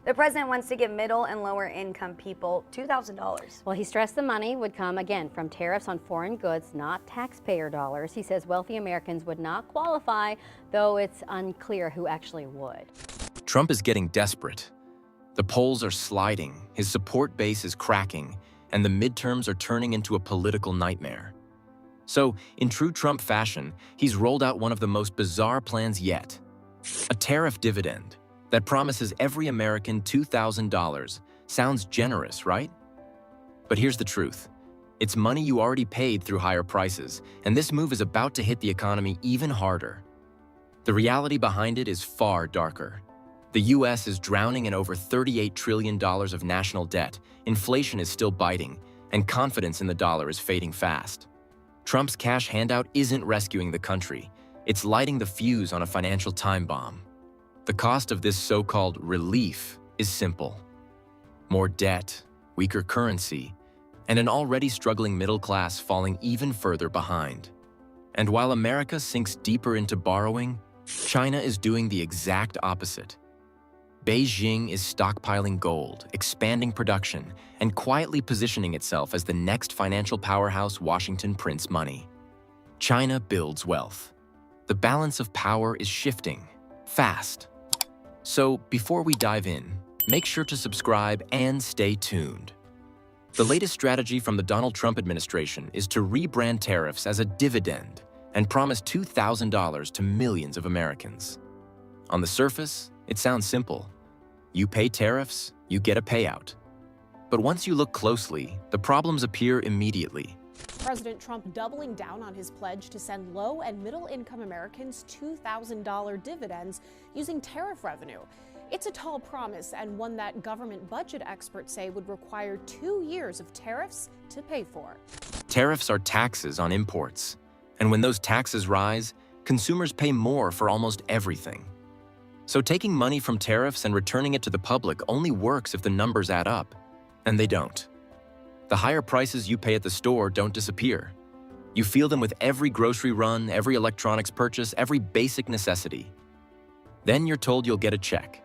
The president wants to give middle and lower income people $2,000. Well, he stressed the money would come, again, from tariffs on foreign goods, not taxpayer dollars. He says wealthy Americans would not qualify, though it's unclear who actually would. Trump is getting desperate. The polls are sliding, his support base is cracking, and the midterms are turning into a political nightmare. So, in true Trump fashion, he's rolled out one of the most bizarre plans yet. A tariff dividend that promises every American $2,000. Sounds generous, right? But here's the truth. It's money you already paid through higher prices, and this move is about to hit the economy even harder. The reality behind it is far darker. The U.S. is drowning in over $38 trillion of national debt, inflation is still biting, and confidence in the dollar is fading fast. Trump's cash handout isn't rescuing the country, it's lighting the fuse on a financial time bomb. The cost of this so-called relief is simple. More debt, weaker currency, and an already struggling middle class falling even further behind. And while America sinks deeper into borrowing, China is doing the exact opposite. Beijing is stockpiling gold, expanding production, and quietly positioning itself as the next financial powerhouse Washington prints money. China builds wealth. The balance of power is shifting, fast. So, before we dive in, make sure to subscribe and stay tuned. The latest strategy from the Donald Trump administration is to rebrand tariffs as a dividend and promise $2,000 to millions of Americans. On the surface, it sounds simple. You pay tariffs, you get a payout. But once you look closely, the problems appear immediately. President Trump doubling down on his pledge to send low and middle-income Americans $2,000 dividends using tariff revenue. It's a tall promise and one that government budget experts say would require 2 years of tariffs to pay for. Tariffs are taxes on imports. And when those taxes rise, consumers pay more for almost everything. So taking money from tariffs and returning it to the public only works if the numbers add up. And they don't. The higher prices you pay at the store don't disappear. You feel them with every grocery run, every electronics purchase, every basic necessity. Then you're told you'll get a check.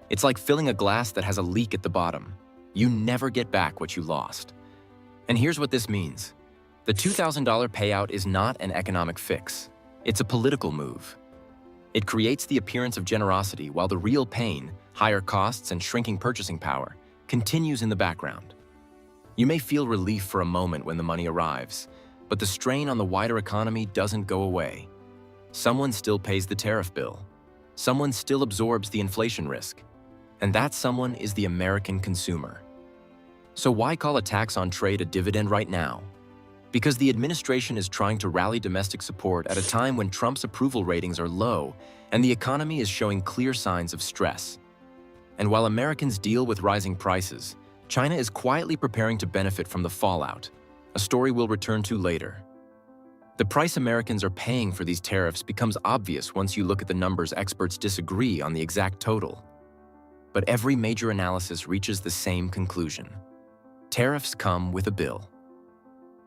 It's like filling a glass that has a leak at the bottom. You never get back what you lost. And here's what this means. The $2,000 payout is not an economic fix. It's a political move. It creates the appearance of generosity while the real pain, higher costs and shrinking purchasing power, continues in the background. You may feel relief for a moment when the money arrives, but the strain on the wider economy doesn't go away. Someone still pays the tariff bill. Someone still absorbs the inflation risk. And that someone is the American consumer. So why call a tax on trade a dividend right now? Because the administration is trying to rally domestic support at a time when Trump's approval ratings are low and the economy is showing clear signs of stress. And while Americans deal with rising prices, China is quietly preparing to benefit from the fallout, a story we'll return to later. The price Americans are paying for these tariffs becomes obvious once you look at the numbers experts disagree on the exact total. But every major analysis reaches the same conclusion. Tariffs come with a bill.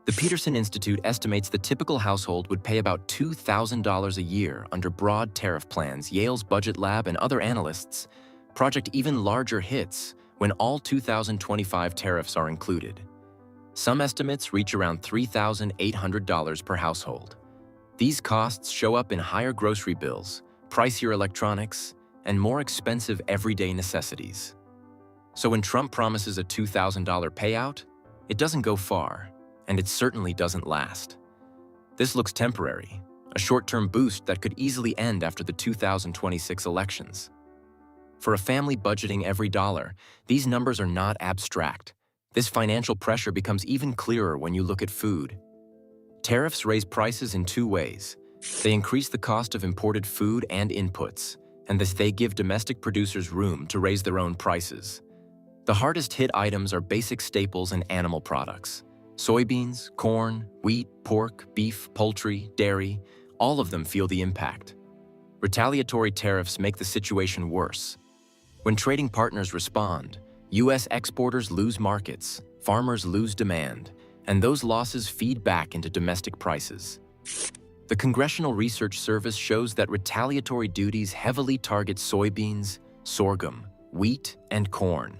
The Peterson Institute estimates the typical household would pay about $2,000 a year under broad tariff plans. Yale's Budget Lab and other analysts project even larger hits when all 2025 tariffs are included. Some estimates reach around $3,800 per household. These costs show up in higher grocery bills, pricier electronics, and more expensive everyday necessities. So when Trump promises a $2,000 payout, it doesn't go far. And it certainly doesn't last. This looks temporary, a short-term boost that could easily end after the 2026 elections. For a family budgeting every dollar, these numbers are not abstract. This financial pressure becomes even clearer when you look at food. Tariffs raise prices in two ways. They increase the cost of imported food and inputs, and thus they give domestic producers room to raise their own prices. The hardest hit items are basic staples and animal products. Soybeans, corn, wheat, pork, beef, poultry, dairy, all of them feel the impact. Retaliatory tariffs make the situation worse. When trading partners respond, U.S. exporters lose markets, farmers lose demand, and those losses feed back into domestic prices. The Congressional Research Service shows that retaliatory duties heavily target soybeans, sorghum, wheat, and corn,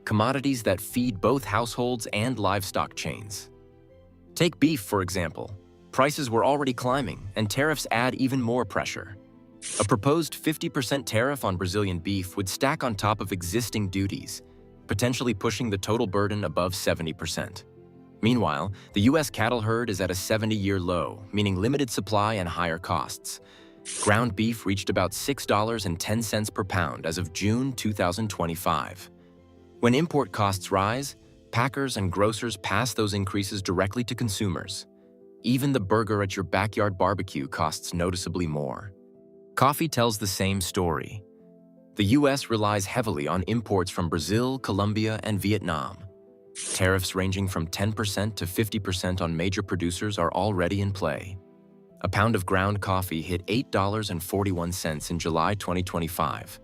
commodities that feed both households and livestock chains. Take beef, for example. Prices were already climbing, and tariffs add even more pressure. A proposed 50% tariff on Brazilian beef would stack on top of existing duties, potentially pushing the total burden above 70%. Meanwhile, the U.S. cattle herd is at a 70-year low, meaning limited supply and higher costs. Ground beef reached about $6.10 per pound as of June 2025. When import costs rise, packers and grocers pass those increases directly to consumers. Even the burger at your backyard barbecue costs noticeably more. Coffee tells the same story. The U.S. relies heavily on imports from Brazil, Colombia, and Vietnam. Tariffs ranging from 10% to 50% on major producers are already in play. A pound of ground coffee hit $8.41 in July 2025,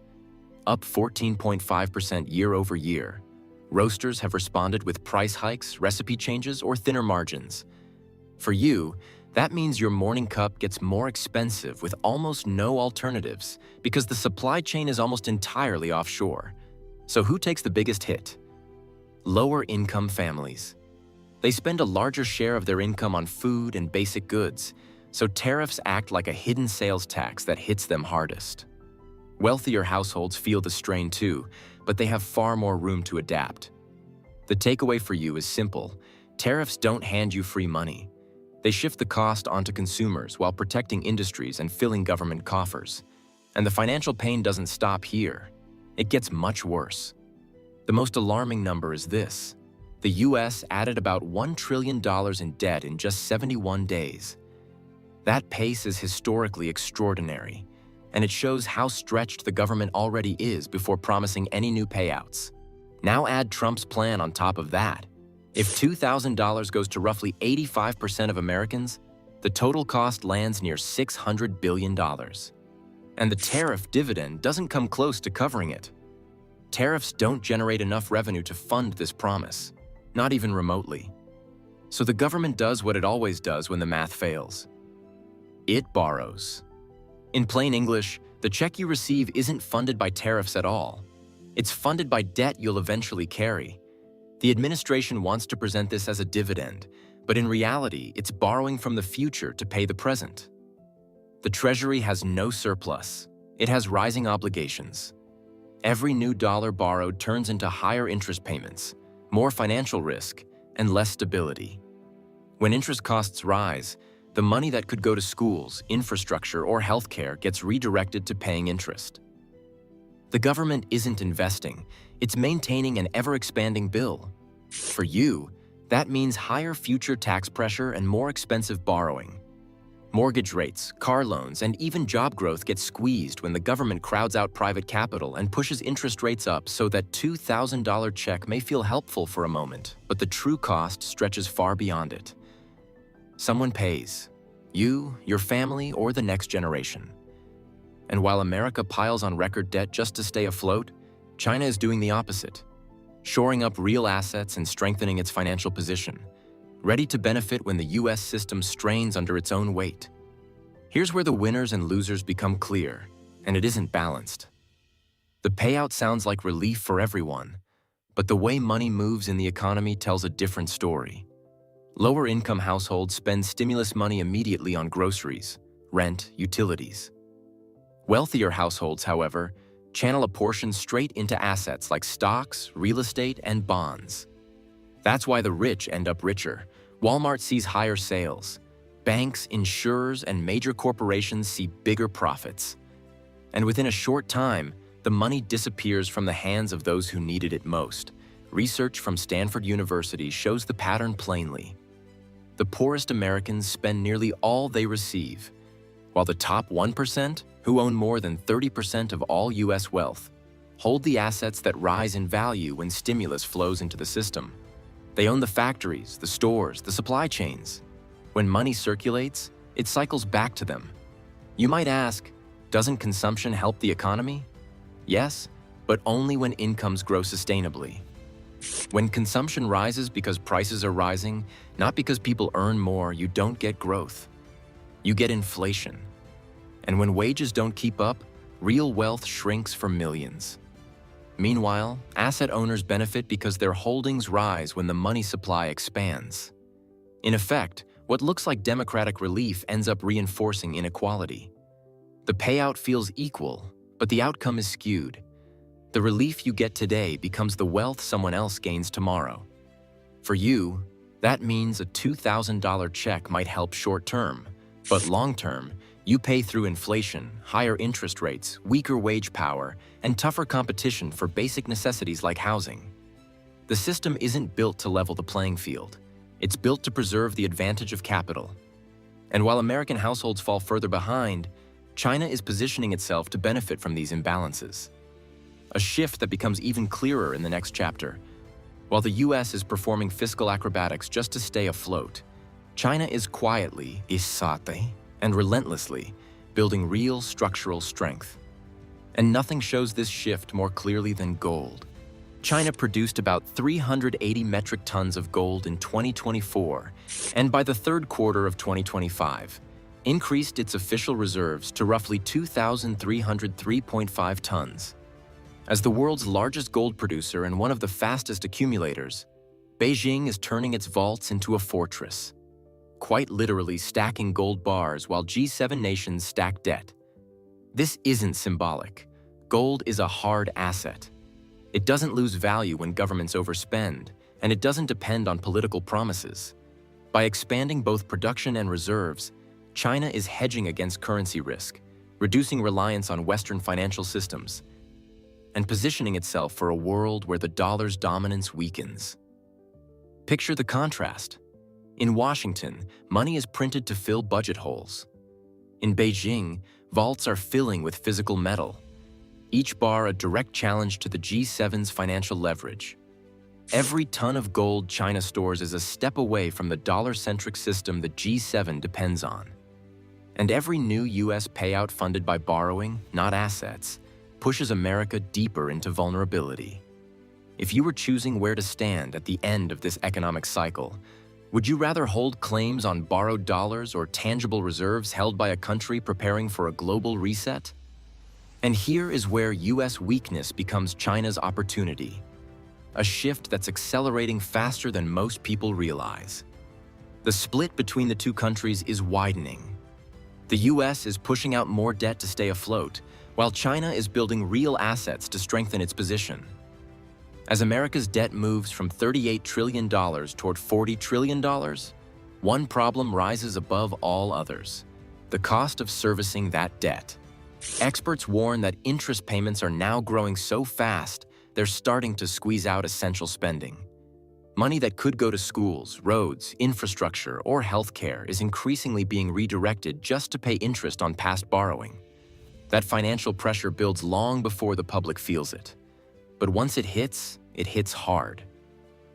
up 14.5% year over year. Roasters have responded with price hikes, recipe changes, or thinner margins. For you, that means your morning cup gets more expensive with almost no alternatives because the supply chain is almost entirely offshore. So who takes the biggest hit? Lower-income families. They spend a larger share of their income on food and basic goods, so tariffs act like a hidden sales tax that hits them hardest. Wealthier households feel the strain too, but they have far more room to adapt. The takeaway for you is simple. Tariffs don't hand you free money. They shift the cost onto consumers while protecting industries and filling government coffers. And the financial pain doesn't stop here. It gets much worse. The most alarming number is this. The U.S. added about $1 trillion in debt in just 71 days. That pace is historically extraordinary, and it shows how stretched the government already is before promising any new payouts. Now add Trump's plan on top of that. If $2,000 goes to roughly 85% of Americans, the total cost lands near $600 billion. And the tariff dividend doesn't come close to covering it. Tariffs don't generate enough revenue to fund this promise, not even remotely. So the government does what it always does when the math fails. It borrows. In plain English, the check you receive isn't funded by tariffs at all. It's funded by debt you'll eventually carry. The administration wants to present this as a dividend, but in reality, it's borrowing from the future to pay the present. The Treasury has no surplus. It has rising obligations. Every new dollar borrowed turns into higher interest payments, more financial risk, and less stability. When interest costs rise, the money that could go to schools, infrastructure, or healthcare gets redirected to paying interest. The government isn't investing, it's maintaining an ever-expanding bill. For you, that means higher future tax pressure and more expensive borrowing. Mortgage rates, car loans, and even job growth get squeezed when the government crowds out private capital and pushes interest rates up so that $2,000 check may feel helpful for a moment, but the true cost stretches far beyond it. Someone pays. You, your family, or the next generation. And while America piles on record debt just to stay afloat, China is doing the opposite, shoring up real assets and strengthening its financial position, ready to benefit when the U.S. system strains under its own weight. Here's where the winners and losers become clear, and it isn't balanced. The payout sounds like relief for everyone, but the way money moves in the economy tells a different story. Lower-income households spend stimulus money immediately on groceries, rent, utilities. Wealthier households, however, channel a portion straight into assets like stocks, real estate, and bonds. That's why the rich end up richer. Walmart sees higher sales. Banks, insurers, and major corporations see bigger profits. And within a short time, the money disappears from the hands of those who needed it most. Research from Stanford University shows the pattern plainly. The poorest Americans spend nearly all they receive, while the top 1%, who own more than 30% of all U.S. wealth, hold the assets that rise in value when stimulus flows into the system. They own the factories, the stores, the supply chains. When money circulates, it cycles back to them. You might ask, doesn't consumption help the economy? Yes, but only when incomes grow sustainably. When consumption rises because prices are rising, not because people earn more, you don't get growth. You get inflation. And when wages don't keep up, real wealth shrinks for millions. Meanwhile, asset owners benefit because their holdings rise when the money supply expands. In effect, what looks like democratic relief ends up reinforcing inequality. The payout feels equal, but the outcome is skewed. The relief you get today becomes the wealth someone else gains tomorrow. For you, that means a $2,000 check might help short-term, but long-term, you pay through inflation, higher interest rates, weaker wage power, and tougher competition for basic necessities like housing. The system isn't built to level the playing field. It's built to preserve the advantage of capital. And while American households fall further behind, China is positioning itself to benefit from these imbalances. A shift that becomes even clearer in the next chapter. While the US is performing fiscal acrobatics just to stay afloat, China is quietly, and relentlessly building real structural strength. And nothing shows this shift more clearly than gold. China produced about 380 metric tons of gold in 2024, and by the third quarter of 2025, increased its official reserves to roughly 2,303.5 tons. As the world's largest gold producer and one of the fastest accumulators, Beijing is turning its vaults into a fortress, quite literally stacking gold bars while G7 nations stack debt. This isn't symbolic. Gold is a hard asset. It doesn't lose value when governments overspend, and it doesn't depend on political promises. By expanding both production and reserves, China is hedging against currency risk, reducing reliance on Western financial systems, and positioning itself for a world where the dollar's dominance weakens. Picture the contrast. In Washington, money is printed to fill budget holes. In Beijing, vaults are filling with physical metal, each bar a direct challenge to the G7's financial leverage. Every ton of gold China stores is a step away from the dollar-centric system the G7 depends on. And every new US payout funded by borrowing, not assets, pushes America deeper into vulnerability. If you were choosing where to stand at the end of this economic cycle, would you rather hold claims on borrowed dollars or tangible reserves held by a country preparing for a global reset? And here is where US weakness becomes China's opportunity, a shift that's accelerating faster than most people realize. The split between the two countries is widening. The US is pushing out more debt to stay afloat, while China is building real assets to strengthen its position. As America's debt moves from $38 trillion toward $40 trillion, one problem rises above all others: the cost of servicing that debt. Experts warn that interest payments are now growing so fast, they're starting to squeeze out essential spending. Money that could go to schools, roads, infrastructure, or healthcare is increasingly being redirected just to pay interest on past borrowing. That financial pressure builds long before the public feels it. But once it hits hard.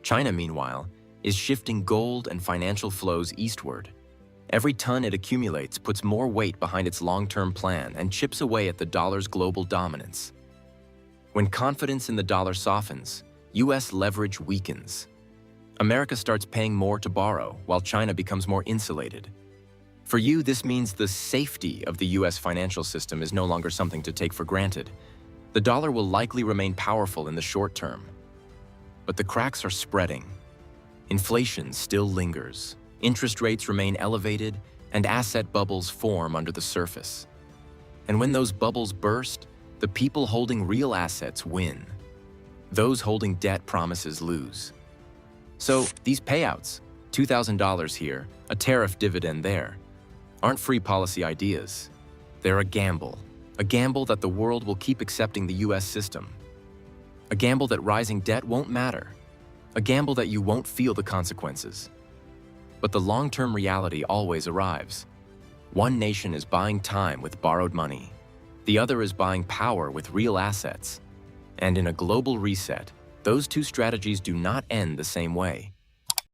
China, meanwhile, is shifting gold and financial flows eastward. Every ton it accumulates puts more weight behind its long-term plan and chips away at the dollar's global dominance. When confidence in the dollar softens, US leverage weakens. America starts paying more to borrow, while China becomes more insulated. For you, this means the safety of the US financial system is no longer something to take for granted. The dollar will likely remain powerful in the short term. But the cracks are spreading. Inflation still lingers, interest rates remain elevated, and asset bubbles form under the surface. And when those bubbles burst, the people holding real assets win. Those holding debt promises lose. So these payouts, $2,000 here, a tariff dividend there, aren't free policy ideas. They're a gamble that the world will keep accepting the US system. A gamble that rising debt won't matter. A gamble that you won't feel the consequences. But the long-term reality always arrives. One nation is buying time with borrowed money. The other is buying power with real assets. And in a global reset, those two strategies do not end the same way.